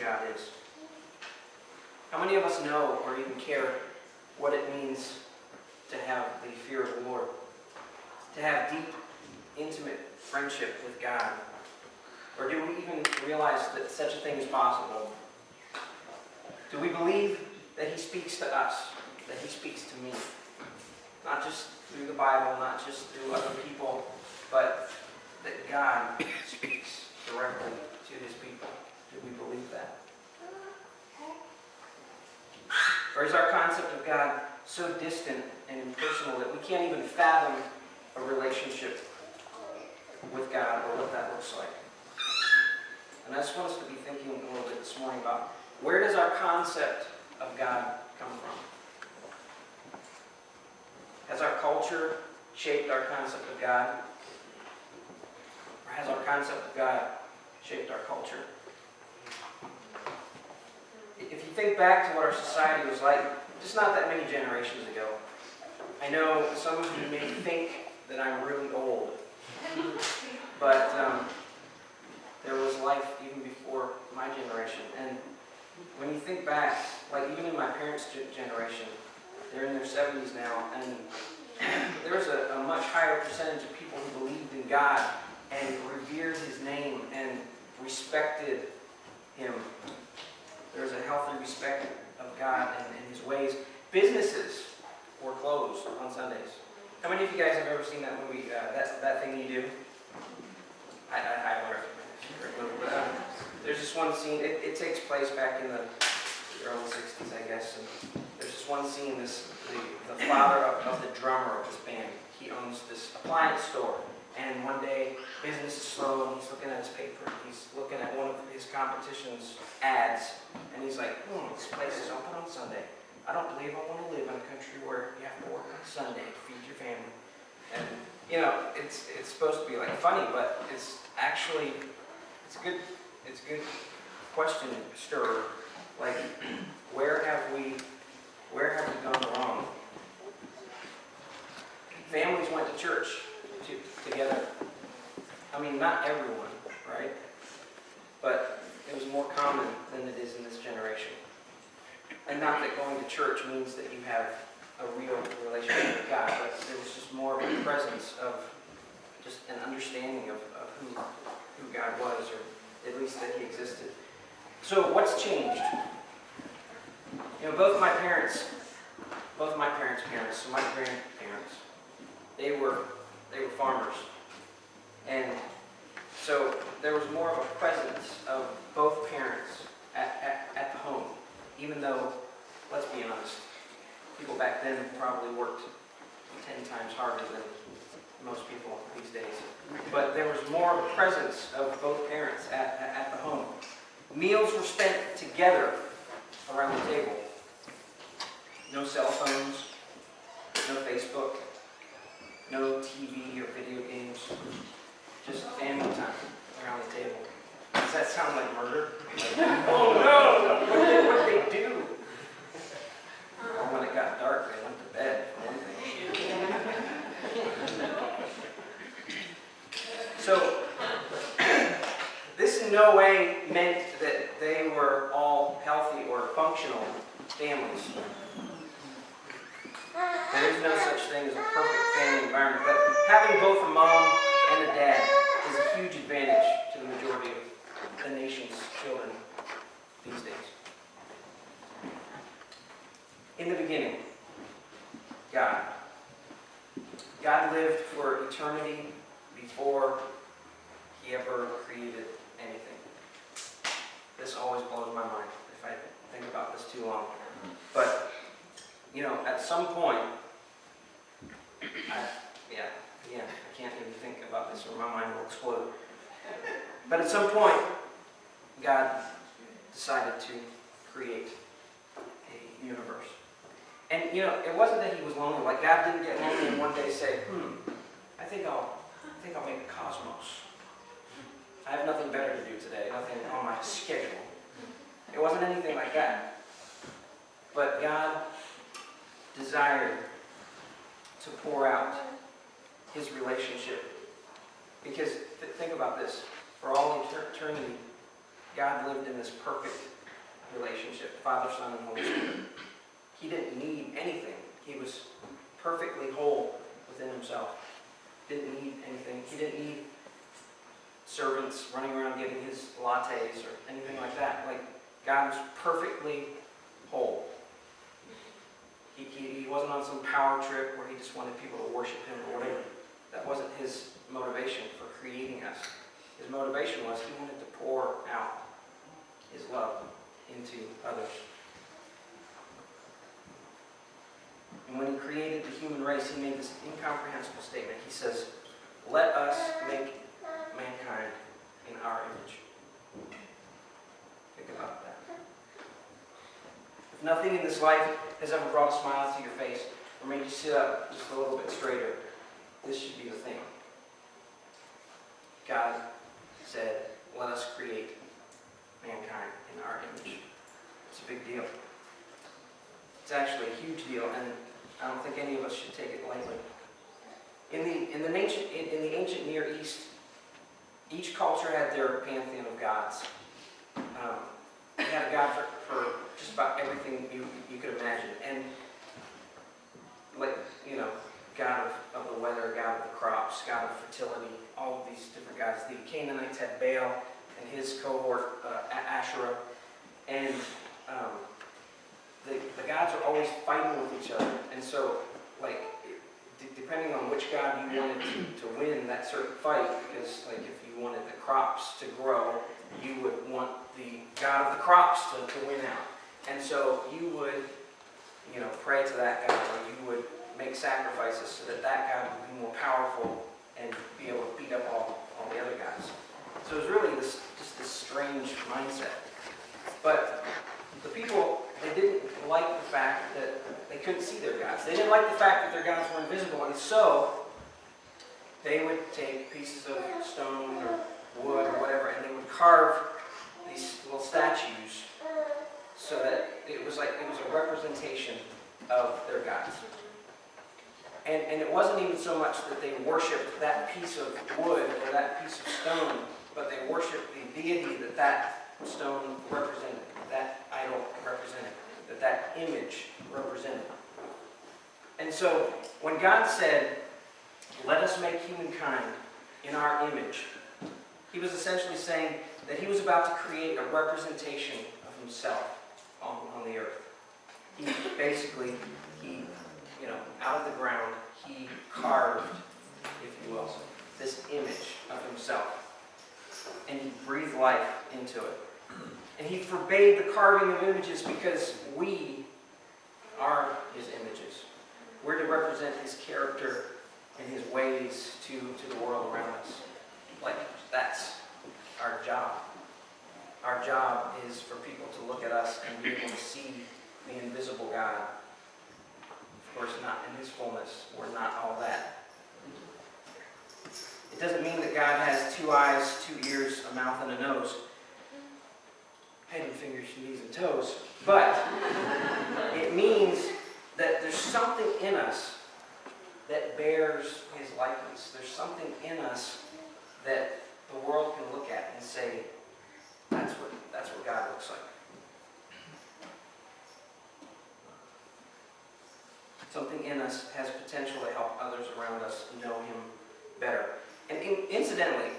God is. How many of us know or even care what it means to have the fear of the Lord? To have deep, intimate friendship with God? Or do we even realize that such a thing is possible? Do we believe that He speaks to us, that He speaks to me? Not just through the Bible, not just through other people, but that God speaks directly to His people. Do we believe that? Or is our concept of God so distant and impersonal that we can't even fathom a relationship with God or what that looks like? And I just want us to be thinking a little bit this morning about, where does our concept of God come from? Has our culture shaped our concept of God? Or has our concept of God shaped our culture? If you think back to what our society was like, just not that many generations ago, I know some of you may think that I'm really old, but there was life even before my generation. And when you think back, like even in my parents' generation, they're in their 70s now, and there was a much higher percentage of people who believed in God and revered His name and respected Him. There was a healthy respect of God and His ways. Businesses were closed on Sundays. How many of you guys have ever seen that movie, that Thing You Do? I highly recommend it. There's this one scene, it takes place back in the early 60s, I guess. And there's this one scene, the father of the drummer of this band, he owns this appliance store. And one day, business is slow, and he's looking at his paper. He's looking at one of his competition's ads, and he's like, this place is open on Sunday. I don't believe I want to live in a country where you have to work on Sunday to feed your family. And, it's supposed to be like funny, but it's actually, it's a good question stirrer. Like, where have we gone wrong? Families went to church together. I mean, not everyone, right? But it was more common than it is in this generation. And not that going to church means that you have a real relationship with God, but there was just more of a presence of just an understanding of who God was, or at least that He existed. So what's changed? Both my parents' parents, so my grandparents, they were farmers. And so there was more of a presence of both parents at the home, even though, let's be honest, people back then probably worked 10 times harder than most people these days. But there was more of a presence of both parents at the home. Meals were spent together around the table. No cell phones, no Facebook, no TV or video games, just family time around the table. Does that sound like murder? Oh no! What did they do? Or when it got dark, they went to bed, for one thing. So, this in no way meant that they were all healthy or functional families. There is no such thing as a perfect family environment, but having both a mom and a dad is a huge advantage to the majority of the nation's children these days. In the beginning, God. God lived for eternity before He ever created anything. This always blows my mind if I think about this too long. But at some point, I can't even think about this or my mind will explode. But at some point, God decided to create a universe. And, it wasn't that He was lonely. Like, God didn't get lonely and one day say, I think I'll make a cosmos. I have nothing better to do today, nothing on my schedule. It wasn't anything like that. But God desired to pour out His relationship. Because think about this. For all eternity, God lived in this perfect relationship, Father, Son, and Holy Spirit. He didn't need anything. He was perfectly whole within himself. Didn't need anything. He didn't need servants running around getting his lattes or anything like that. Like, God was perfectly whole. He wasn't on some power trip where he just wanted people to worship him or whatever. That wasn't his motivation for creating us. His motivation was he wanted to pour out his love into others. And when he created the human race, he made this incomprehensible statement. He says, "Let us make mankind in our image." Think about that. If nothing in this life has ever brought a smile to your face or made you sit up just a little bit straighter, this should be the thing. God said, "Let us create mankind in our image." It's a big deal. It's actually a huge deal, and I don't think any of us should take it lightly. In the ancient Near East, each culture had their pantheon of gods. They had a god for just about everything you could imagine, and like, god of the weather, god of the crops, god of fertility, all of these different gods. The Canaanites had Baal and his cohort, Asherah, and the gods are always fighting with each other. And so, like, depending on which god you wanted to win that certain fight, because like if you wanted the crops to grow, you would want the god of the crops to win out. And so you would, pray to that god, or you would make sacrifices so that god would be more powerful and be able to beat up all the other gods. So it was really this strange mindset. But the people, they didn't like the fact that they couldn't see their gods. They didn't like the fact that their gods were invisible, and so they would take pieces of stone or wood or whatever, and they would carve these little statues so that it was a representation of their gods. And it wasn't even so much that they worshipped that piece of wood or that piece of stone, but they worshipped the deity that stone represented, that idol represented, that image represented. And so when God said, "Let us make humankind in our image," he was essentially saying that he was about to create a representation of himself on the earth. He out of the ground, he carved, if you will, this image of himself. And he breathed life into it. And he forbade the carving of images because we are his images. We're to represent his character and his ways to the world around us. Like, that's our job. Our job is for people to look at us and be able to see the invisible God. Of course, not in his fullness. We're not all that. It doesn't mean that God has 2 eyes, 2 ears, a mouth, and a nose. Head and fingers, knees, and toes. But it means that there's something in us that bears his likeness. There's something in us that the world can look at and say, that's what God looks like. Something in us has potential to help others around us know him better. And incidentally,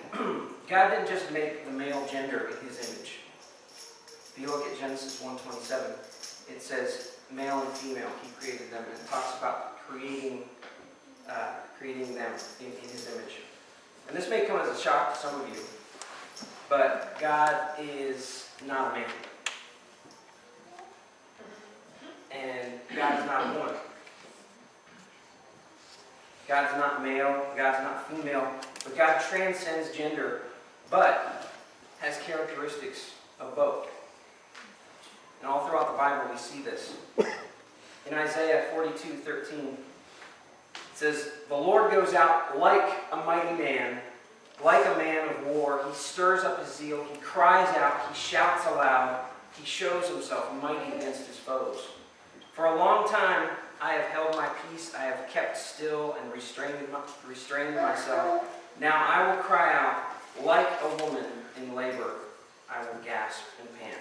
God didn't just make the male gender in his image. If you look at Genesis 1:27, it says male and female, he created them. And it talks about creating them in his image. And this may come as a shock to some of you, but God is not a man. And God is not a woman. God's not male, God's not female, but God transcends gender, but has characteristics of both. And all throughout the Bible we see this. In Isaiah 42:13, it says, "The Lord goes out like a mighty man, like a man of war. He stirs up his zeal, he cries out, he shouts aloud, he shows himself mighty against his foes. For a long time I have held my peace, I have kept still and restrained myself. Now I will cry out like a woman in labor. I will gasp and pant.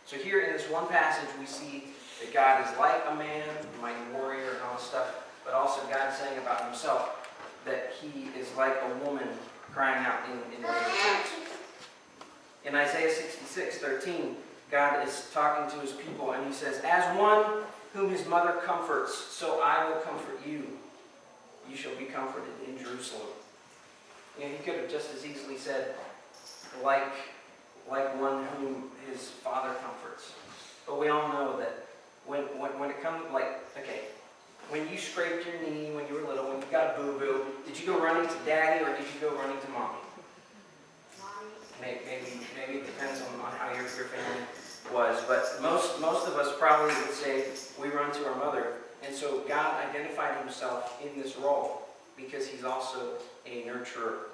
So here in this one passage, we see that God is like a man, a mighty warrior, and all this stuff, but also God saying about himself that he is like a woman crying out in labor. In Isaiah 66:13, God is talking to his people, and he says, "As one whom his mother comforts, so I will comfort you. You shall be comforted in Jerusalem." You know, he could have just as easily said, like one whom his father comforts. But we all know that when it comes, when you scraped your knee when you were little, when you got a boo-boo, did you go running to daddy or did you go running to mommy? Maybe it depends on how your family was, but most of us probably would say we run to our mother. And so God identified himself in this role because he's also a nurturer.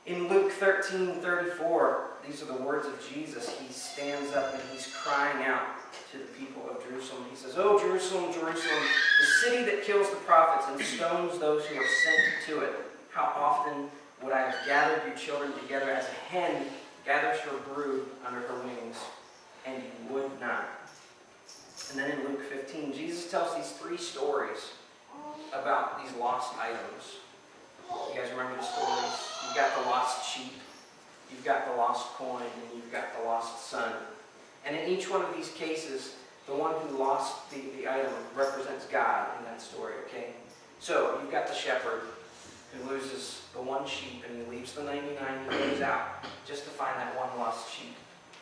In Luke 13:34, these are the words of Jesus. He stands up and he's crying out to the people of Jerusalem. He says, "Oh, Jerusalem, Jerusalem, the city that kills the prophets and stones those who are sent to it. How often would I have gathered your children together as a hen gathers her brood under her wings, and you would not." And then in Luke 15, Jesus tells these three stories about these lost items. You guys remember the stories? You've got the lost sheep, you've got the lost coin, and you've got the lost son. And in each one of these cases, the one who lost the item represents God in that story, okay? So you've got the shepherd who loses the one sheep and he leaves the 99 and he goes out just to find that one lost sheep.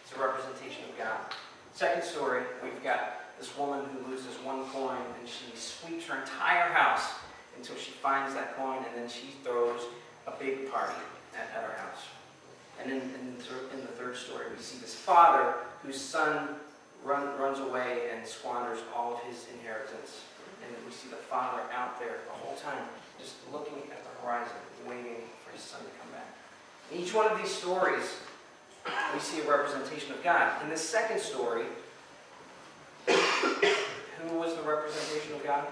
It's a representation of God. Second story, we've got this woman who loses one coin and she sweeps her entire house until she finds that coin, and then she throws a big party at her house. And in the third story, we see this father whose son runs away and squanders all of his inheritance. And we see the father out there the whole time, just looking at the horizon, waiting for his son to come back. In each one of these stories, we see a representation of God. In the second story, who was the representation of God?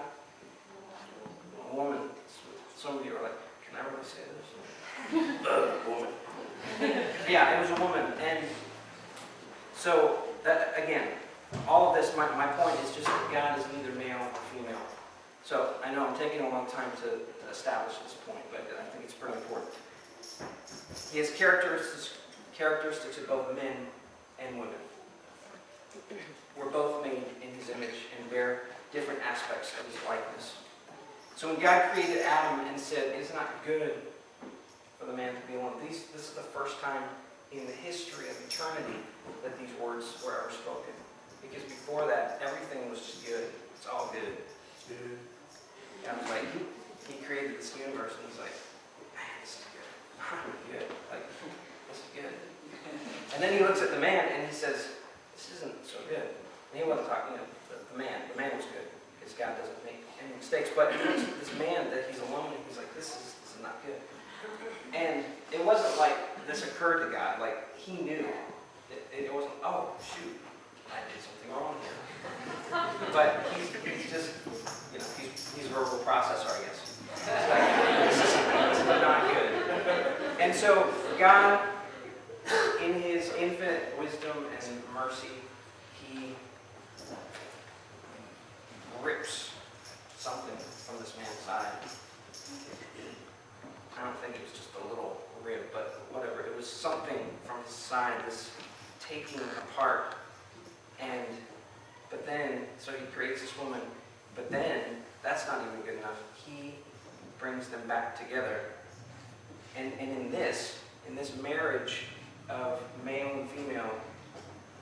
A woman. Some of you are like, can I really say this? Woman. Yeah, it was a woman. And so, that, again, all of this, my point is just that God is neither male nor female. So, I know I'm taking a long time to establish this point, but I think it's pretty important. He has characteristics of both men and women. We're both made in his image and bear different aspects of his likeness. So when God created Adam and said, "It's not good for the man to be alone," this is the first time in the history of eternity that these words were ever spoken. Because before that, everything was just good. It's all good. It's good. God was like, he created this universe, and he's like, "Man, this is good. I'm good. Like, this is good." And then he looks at the man and he says, "This isn't so good." And he wasn't talking to the man. The man was good because God doesn't make any mistakes. But he looks at this man that he's alone and he's like, this is not good. And it wasn't like this occurred to God. Like, he knew. It wasn't, oh, shoot, I did something wrong here. But he's just, he's a verbal processor, I guess. This is not good. And so God, in his infinite wisdom and mercy, he rips something from this man's side. I don't think it was just a little rib, but whatever. It was something from his side, this taking apart. But then, so he creates this woman, but then, that's not even good enough. He brings them back together. And in this marriage of male and female,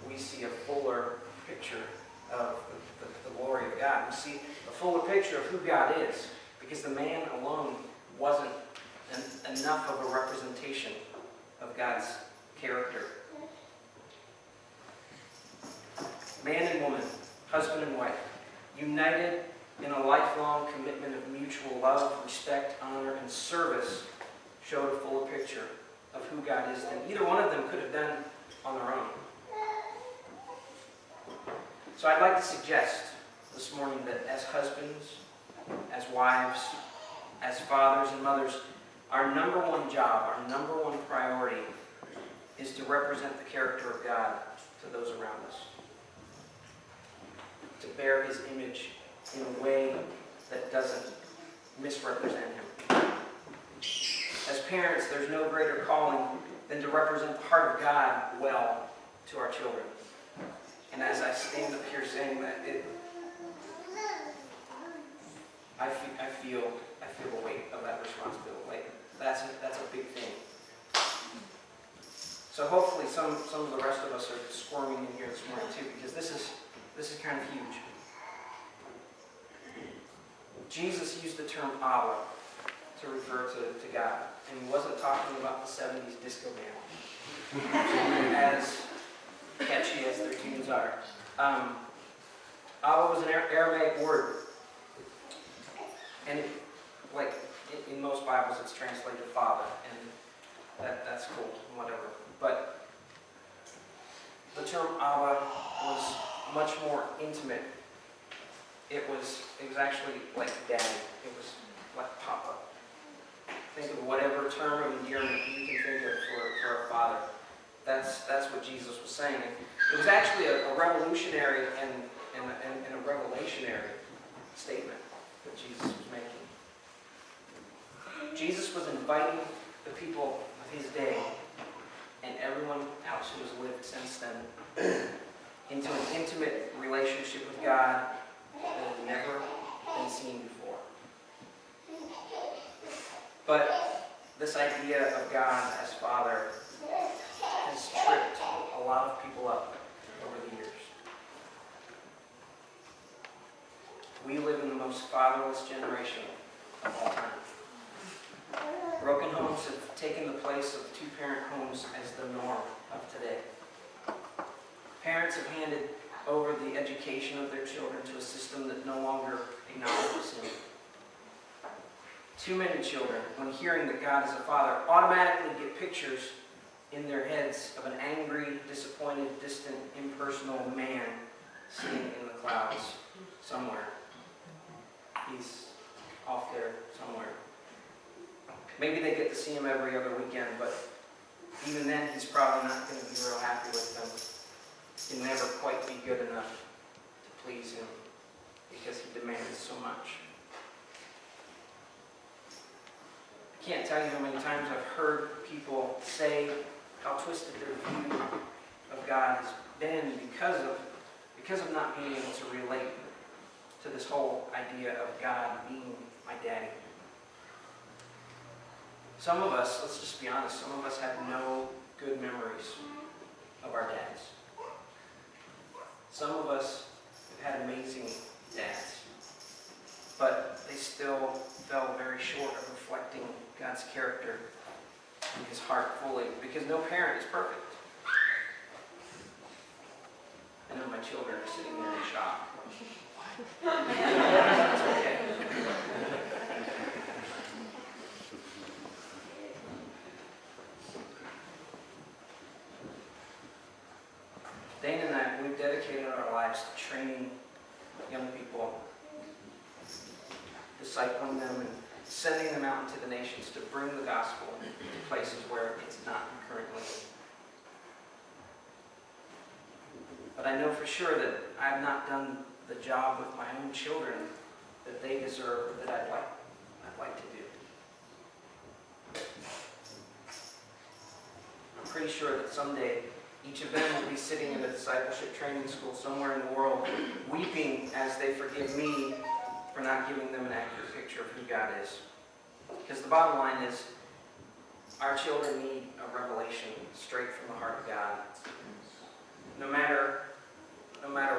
we see a fuller picture of the glory of God. We see a fuller picture of who God is, because the man alone wasn't enough of a representation of God's character. Man and woman, husband and wife, united in a lifelong commitment of mutual love, respect, honor, and service, showed a fuller picture of who God is than either one of them could have done on their own. So I'd like to suggest this morning that as husbands, as wives, as fathers and mothers, our number one job, our number one priority is to represent the character of God to those around us. To bear his image in a way that doesn't misrepresent him. As parents, there's no greater calling than to represent the heart of God well to our children. And as I stand up here saying that, I feel the weight of that responsibility. Like, that's a big thing. So hopefully some of the rest of us are squirming in here this morning too, because this is kind of huge. Jesus used the term Abba to refer to God, and he wasn't talking about the 70s disco band, as catchy as their tunes are. Abba was an Aramaic word, and in most Bibles it's translated father, and that's cool, whatever. But the term Abba was much more intimate. It was actually like daddy. It was like papa. Think of whatever term of endearment you can think of for a father. That's what Jesus was saying. It was actually a revolutionary and a revelationary statement that Jesus was making. Jesus was inviting the people of his day and everyone else who has lived since then into an intimate relationship with God that had never been seen before. But this idea of God as Father has tripped a lot of people up over the years. We live in the most fatherless generation of all time. Broken homes have taken the place of two-parent homes as the norm of today. Parents have handed over the education of their children to a system that no longer acknowledges him. Too many children, when hearing that God is a father, automatically get pictures in their heads of an angry, disappointed, distant, impersonal man sitting in the clouds somewhere. He's off there somewhere. Maybe they get to see him every other weekend, but even then he's probably not going to be real happy with them. He'll never quite be good enough to please him because he demands so much. I can't tell you how many times I've heard people say how twisted their view of God has been because of not being able to relate to this whole idea of God being my daddy. Some of us, let's just be honest, some of us have no good memories of our dads. Some of us have had amazing dads, but they still fell very short of reflecting God's character and his heart fully, because no parent is perfect. I know my children are sitting there in shock. That's okay. Dane and I, we've dedicated our lives to training young people, discipling them, and sending them out into the nations to bring the gospel to places where it's not currently. But I know for sure that I have not done the job with my own children that they deserve, that I'd like to do. I'm pretty sure that someday each of them will be sitting in a discipleship training school somewhere in the world, weeping as they forgive me for not giving them an accurate picture of who God is. Because the bottom line is, our children need a revelation straight from the heart of God. No matter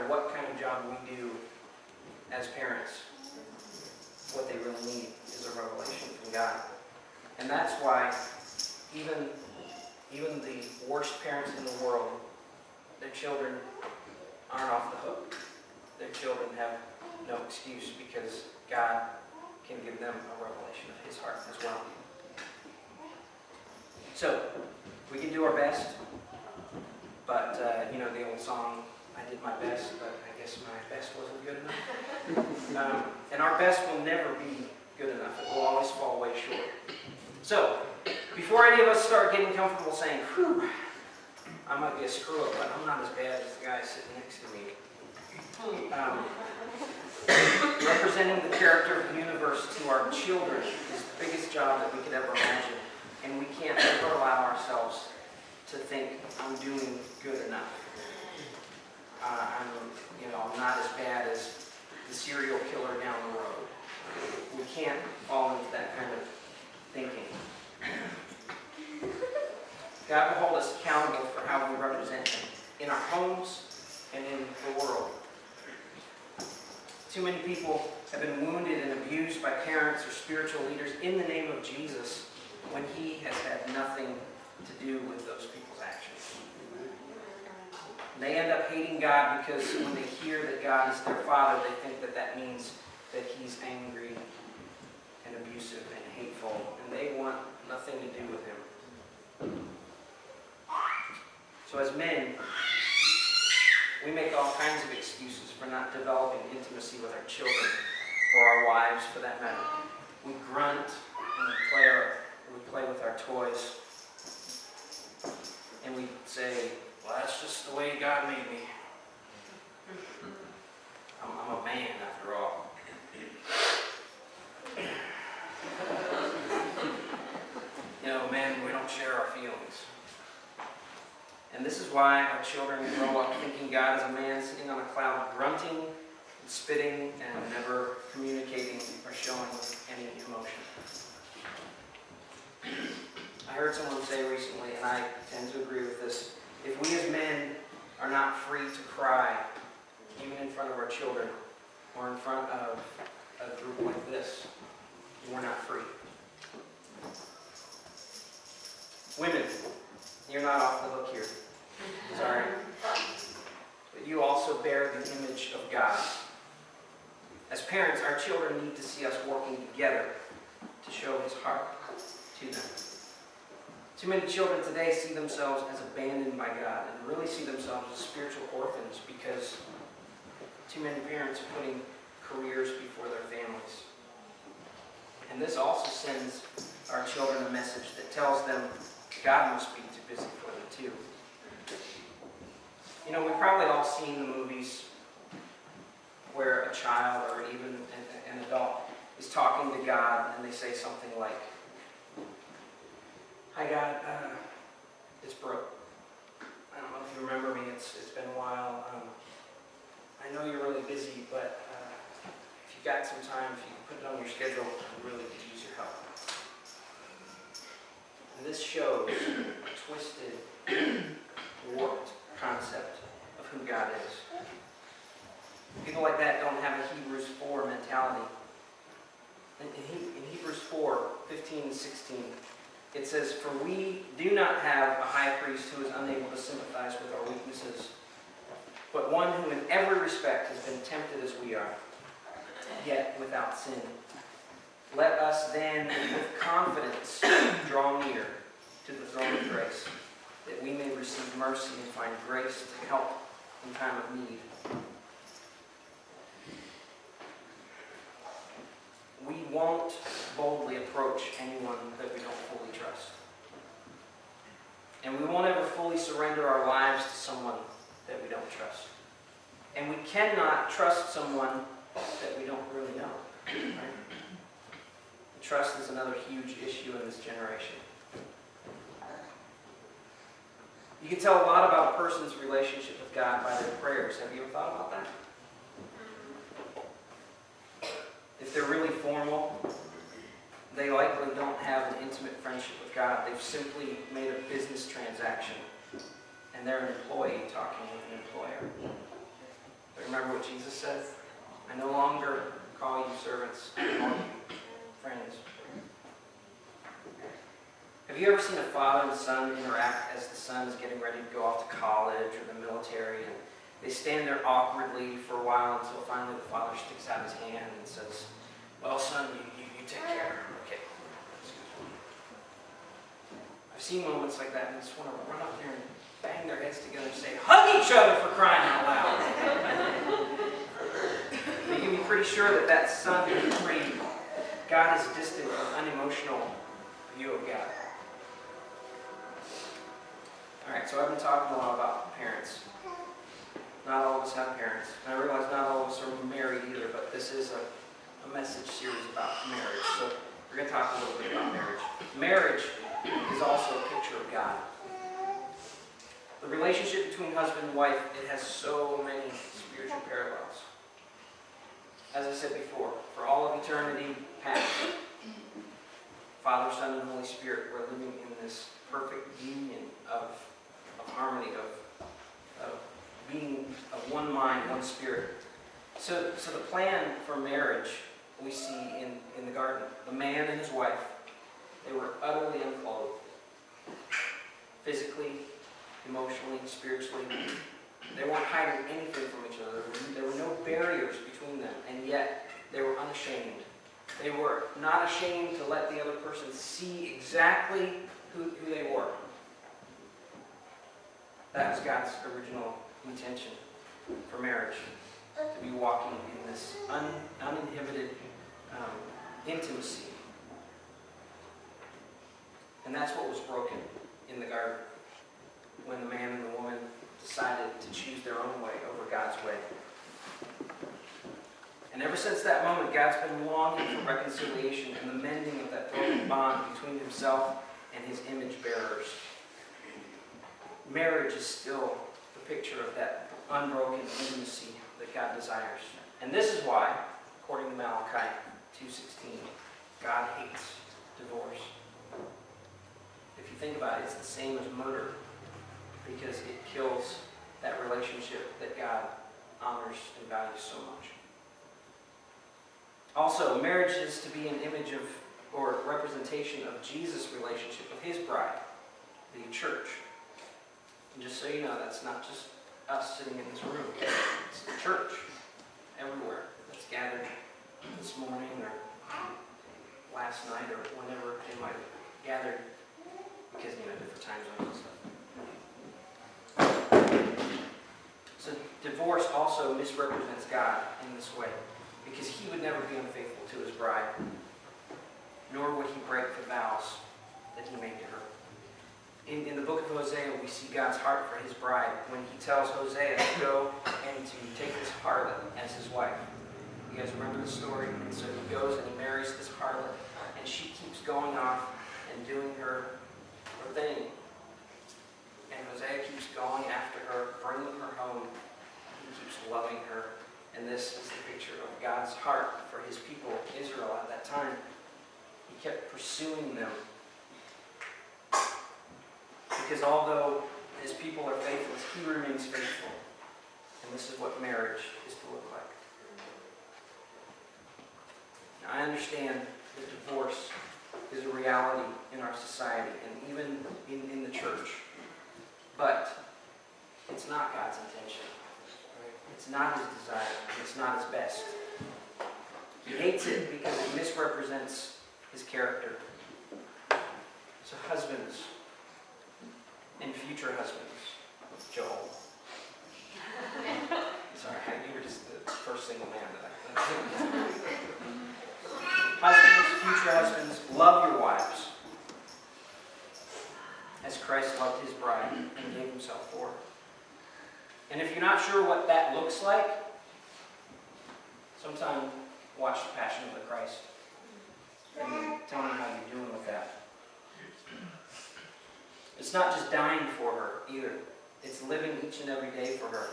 what kind of job we do as parents, what they really need is a revelation from God. And that's why even the worst parents in the world, their children aren't off the hook. Their children have no excuse because God can give them a revelation of his heart as well. So, we can do our best, but the old song, I did my best, but I guess my best wasn't good enough. And our best will never be good enough. It will always fall way short. So, before any of us start getting comfortable saying, whew, I might be a screw-up, but I'm not as bad as the guy sitting next to me. Representing the character of the universe to our children is the biggest job that we could ever imagine. And we can't ever allow ourselves to think, I'm doing good enough. I'm not as bad as the serial killer down the road. We can't fall into that kind of thinking. God will hold us accountable for how we represent Him in our homes and in the world. Too many people have been wounded and abused by parents or spiritual leaders in the name of Jesus when He has had nothing to do with those people's actions. And they end up hating God because when they hear that God is their Father, they think that that means that He's angry and abusive and hateful, and they want nothing to do with Him. So as men, we make all kinds of excuses for not developing intimacy with our children, or our wives for that matter. We grunt and we play with our toys. And we say, well, that's just the way God made me. I'm a man after all. Men, we don't share our feelings. And this is why our children grow up thinking God is a man sitting on a cloud, grunting and spitting and never communicating or showing any emotion. I heard someone say recently, and I tend to agree with this, if we as men are not free to cry, even in front of our children, or in front of a group like this, we're not free. Women, you're not off the hook here. Sorry. But you also bear the image of God. As parents, our children need to see us working together to show His heart to them. Too many children today see themselves as abandoned by God and really see themselves as spiritual orphans because too many parents are putting careers before their families. And this also sends our children a message that tells them God must be too busy for them too. We've probably all seen the movies where a child or even an adult is talking to God and they say something like, "Hi God, it's Brooke. I don't know if you remember me, it's been a while. I know you're really busy, but if you got some time, if you can put it on your schedule, I really could use your help." And this shows a twisted, warped concept of who God is. People like that don't have a Hebrews 4 mentality. In Hebrews 4, 15 and 16, it says, "For we do not have a high priest who is unable to sympathize with our weaknesses, but one who in every respect has been tempted as we are, yet without sin. Let us then with confidence draw near to the throne of grace, that we may receive mercy and find grace to help in time of need." We won't boldly approach anyone that we don't fully trust. And we won't ever fully surrender our lives to someone that we don't trust. And we cannot trust someone that we don't really know. Right? Trust is another huge issue in this generation. You can tell a lot about a person's relationship with God by their prayers. Have you ever thought about that? If they're really formal, they likely don't have an intimate friendship with God. They've simply made a business transaction, and they're an employee talking with an employer. But remember what Jesus said? "I no longer call you servants, I call you friends." Have you ever seen a father and son interact as the son is getting ready to go off to college or the military, and they stand there awkwardly for a while until finally the father sticks out his hand and says, "Well, son, you take care. Okay." I've seen moments like that, and I just want to run up there and bang their heads together and say, "Hug each other for crying out loud." You can be pretty sure that that son is pretty God is distant and unemotional view of God. All right, So I've been talking a lot about parents. Not all of us have parents. And I realize not all of us are married either, but this is a message series about marriage. So we're going to talk a little bit about marriage. Marriage is also a picture of God. The relationship between husband and wife, it has so many spiritual parallels. As I said before, for all of eternity past, Father, Son, and Holy Spirit were living in this perfect union of harmony, of being of one mind, one spirit. So the plan for marriage we see in the garden. The man and his wife, they were utterly unclothed. Physically, emotionally, spiritually. They weren't hiding anything from each other. There were no barriers between them, and yet they were unashamed. They were not ashamed to let the other person see exactly who they were. That was God's original intention for marriage, to be walking in this uninhibited intimacy. And that's what was broken in the garden when the man and the woman decided to choose their own way over God's way. And ever since that moment, God's been longing for reconciliation and the mending of that broken bond between himself and his image bearers. Marriage is still the picture of that unbroken intimacy that God desires. And this is why, according to Malachi 2:16, God hates divorce. If you think about it, it's the same as murder, because it kills that relationship that God honors and values so much. Also, marriage is to be an image of, or representation of Jesus' relationship with his bride, the church. And just so you know, that's not just us sitting in this room. It's the church everywhere that's gathered this morning or last night or whenever they might have gathered, because, different time zones and stuff. So divorce also misrepresents God in this way, because he would never be unfaithful to his bride, nor would he break the vows that he made to her. In the book of Hosea, we see God's heart for his bride when he tells Hosea to go and to take this harlot as his wife. You guys remember the story? And so he goes and he marries this harlot, and she keeps going off and doing her thing. And Hosea keeps going after her, bringing her home. He keeps loving her. And this is the picture of God's heart for his people, Israel, at that time. He kept pursuing them. Because although his people are faithless, he remains faithful. And this is what marriage is to look like. Now, I understand that divorce is a reality in our society and even in the church. But it's not God's intention. It's not his desire. It's not his best. He hates it because it misrepresents his character. So husbands and future husbands, Joel. Sorry, you were just the first single man that Husbands, future husbands, love your wives as Christ loved his bride and gave himself for her. And if you're not sure what that looks like, sometime watch The Passion of the Christ and tell me how you're doing with that. It's not just dying for her either. It's living each and every day for her.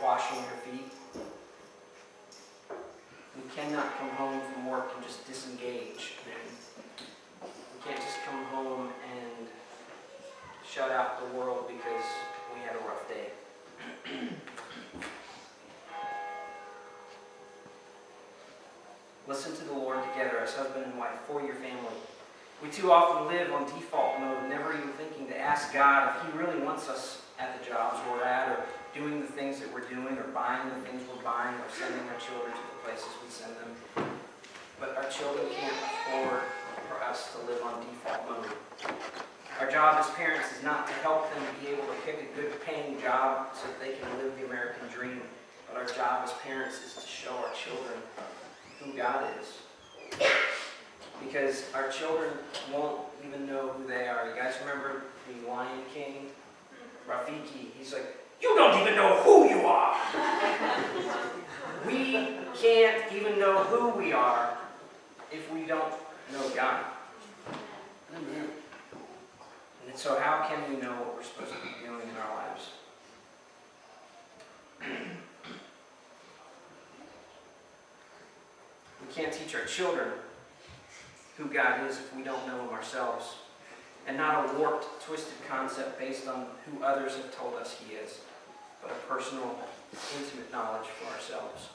Washing her feet. We cannot come home from work and just disengage. We can't just come home and shut out the world because we had a rough day. Listen to the Lord together as husband and wife for your family. We too often live on default mode, never even thinking to ask God if he really wants us at the jobs we're at, or doing the things that we're doing, or buying the things we're buying, or sending our children to the places we send them. But our children can't afford for us to live on default mode. Our job as parents is not to help them be able to pick a good paying job so that they can live the American dream. But our job as parents is to show our children who God is. Because our children won't even know who they are. You guys remember the Lion King Rafiki, he's like, you don't even know who you are. We can't even know who we are if we don't know God. Amen. And so how can we know what we're supposed to be doing in our lives? We can't teach our children who God is if we don't know Him ourselves, and not a warped, twisted concept based on who others have told us He is, but a personal, intimate knowledge for ourselves.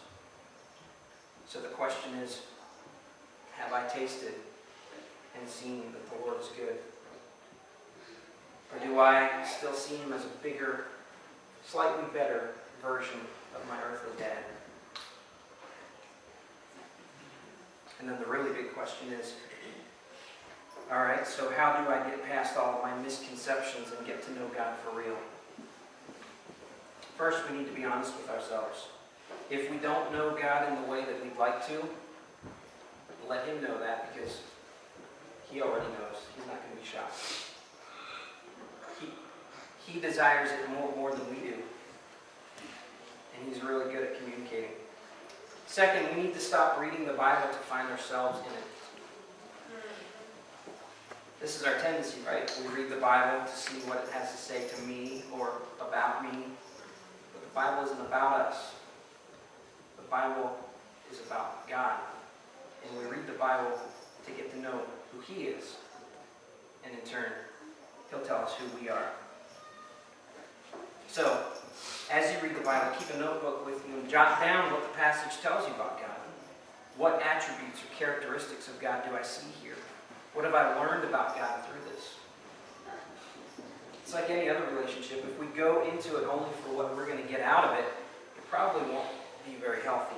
So the question is, have I tasted and seen that the Lord is good? Or do I still see Him as a bigger, slightly better version of my earthly dad? And then the really big question is, all right, so how do I get past all of my misconceptions and get to know God for real? First, we need to be honest with ourselves. If we don't know God in the way that we'd like to, let Him know that, because He already knows. He's not going to be shocked. He desires it more than we do. And He's really good at communicating. Second, we need to stop reading the Bible to find ourselves in it. This is our tendency, right? We read the Bible to see what it has to say to me or about me. But the Bible isn't about us. The Bible is about God. And we read the Bible to get to know who He is. And in turn, He'll tell us who we are. So, as you read the Bible, keep a notebook with you and jot down what the passage tells you about God. What attributes or characteristics of God do I see here? What have I learned about God through this? It's like any other relationship. If we go into it only for what we're going to get out of it, it probably won't be very healthy.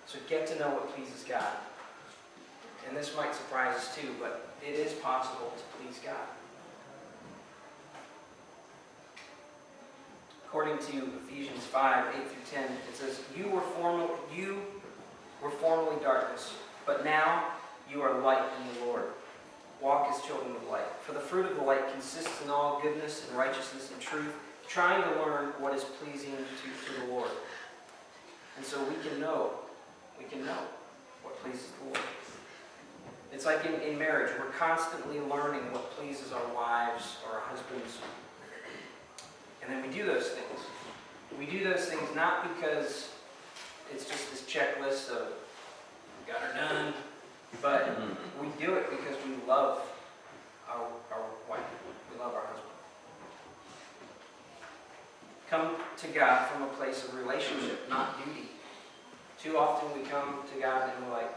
So get to know what pleases God. And this might surprise us too, but it is possible to please God. According to Ephesians 5, 8 through 10, it says, You were formerly darkness, but now you are light in the Lord. Walk as children of light. For the fruit of the light consists in all goodness and righteousness and truth, trying to learn what is pleasing to the Lord. And so we can know what pleases the Lord. It's like in marriage, we're constantly learning what pleases our wives or our husbands. And then we do those things. We do those things not because it's just this checklist of got her done, but we do it because we love our wife. We love our husband. Come to God from a place of relationship, not duty. Too often we come to God and we're like,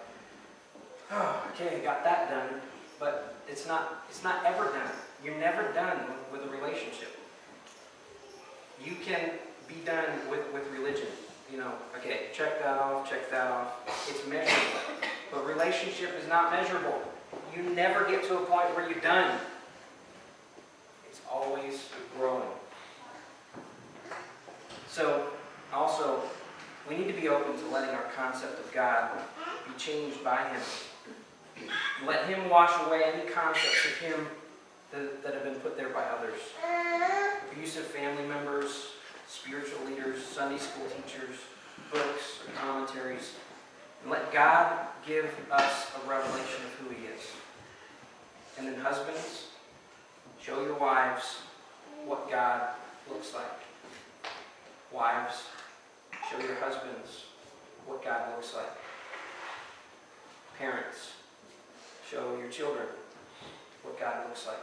oh, okay, I got that done, but it's not ever done. You're never done with a relationship. You can be done with religion. You know, okay, check that off. It's measurable. But relationship is not measurable. You never get to a point where you're done. It's always growing. So, also, we need to be open to letting our concept of God be changed by Him. Let Him wash away any concepts of Him that have been put there by others. Abusive family members, spiritual leaders, Sunday school teachers, books or commentaries. And let God give us a revelation of who He is. And then husbands, show your wives what God looks like. Wives, show your husbands what God looks like. Parents, show your children what God looks like.